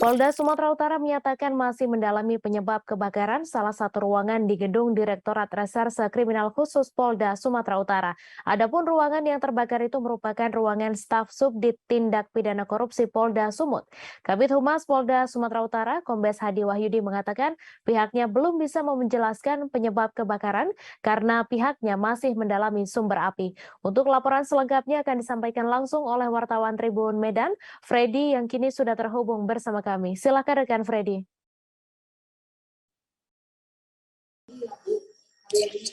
Polda Sumatera Utara menyatakan masih mendalami penyebab kebakaran salah satu ruangan di gedung Direktorat Reserse Kriminal Khusus Polda Sumatera Utara. Adapun ruangan yang terbakar itu merupakan ruangan staf Subdit Tindak Pidana Korupsi Polda Sumut. Kabid Humas Polda Sumatera Utara, Kombes Hadi Wahyudi mengatakan pihaknya belum bisa menjelaskan penyebab kebakaran karena pihaknya masih mendalami sumber api. Untuk laporan selengkapnya akan disampaikan langsung oleh wartawan Tribun Medan, Freddy yang kini sudah terhubung bersama kami. Silakan rekan Freddy.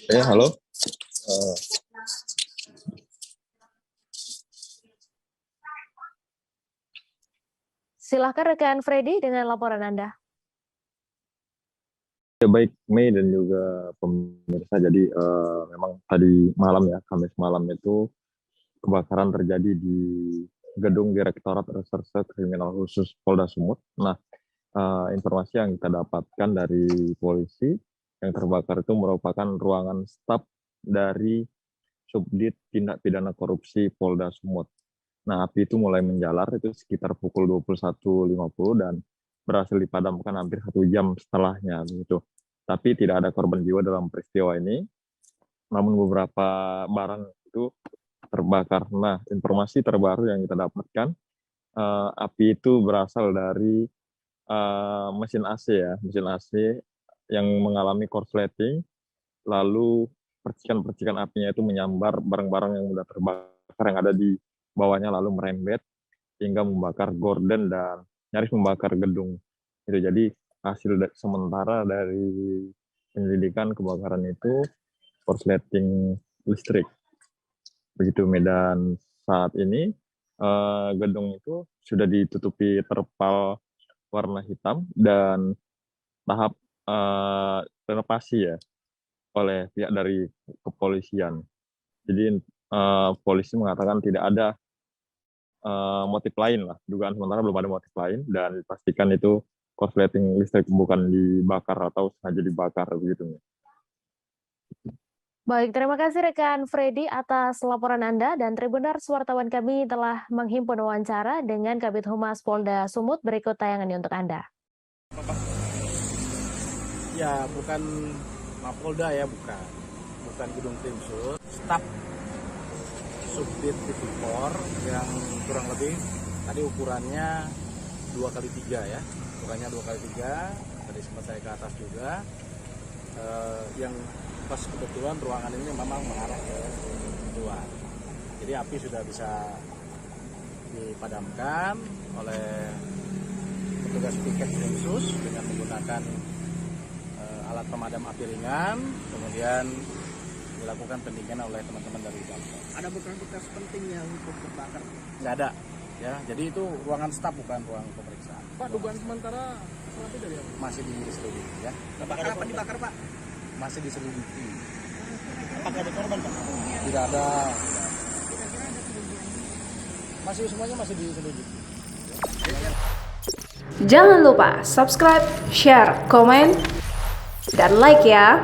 Halo. Silakan rekan Freddy dengan laporan Anda. Ya, baik Mei dan juga pemirsa. Jadi memang tadi malam ya, Kamis malam itu kebakaran terjadi di gedung Direktorat Reserse Kriminal Khusus Polda Sumut. Nah, informasi yang kita dapatkan dari polisi, yang terbakar itu merupakan ruangan staf dari Subdit Tindak Pidana Korupsi Polda Sumut. Nah, api itu mulai menjalar itu sekitar pukul 21.50 dan berhasil dipadamkan hampir 1 jam setelahnya begitu. Tapi tidak ada korban jiwa dalam peristiwa ini, namun beberapa barang itu terbakar. Nah, informasi terbaru yang kita dapatkan, api itu berasal dari mesin AC ya, mesin AC yang mengalami korsleting, lalu percikan-percikan apinya itu menyambar barang-barang yang sudah terbakar yang ada di bawahnya, lalu merembet hingga membakar gorden dan nyaris membakar gedung. Itu jadi hasil sementara dari penyelidikan kebakaran itu korsleting listrik. Begitu Medan. Saat ini gedung itu sudah ditutupi terpal warna hitam dan tahap renovasi ya oleh pihak dari kepolisian. Jadi polisi mengatakan tidak ada motif lain lah, dugaan sementara belum ada motif lain dan dipastikan itu korsleting listrik bukan dibakar atau sengaja dibakar begitu. Baik, terima kasih rekan Freddy atas laporan Anda dan Tribuners wartawan kami telah menghimpun wawancara dengan Kabid Humas Polda Sumut. Berikut tayangannya untuk Anda. Ya, bukan Mapolda ya, bukan gedung Timsus, staf Subdit Tipikor yang kurang lebih tadi ukurannya 2x3 ya, ukurannya 2x3, tadi sempat saya ke atas juga, yang pas kebetulan ruangan ini memang mengarah ke luar, jadi api sudah bisa dipadamkan oleh petugas piket Timsus dengan menggunakan alat pemadam api ringan, kemudian dilakukan pendinginan oleh teman-teman dari Damkar. Ada bekas-bekas penting yang untuk terbakar? Nggak ada, ya. Jadi itu ruangan staf bukan ruang pemeriksaan. Pak, dugaan sementara pelatih dari apa? Masih diselidiki, ya. Terbakar apa dibakar, Pak? Masih diselidiki. Apakah ada korban, Pak? Tidak ada. Masih semuanya masih diselidiki. Jangan lupa subscribe, share, komen, dan like ya.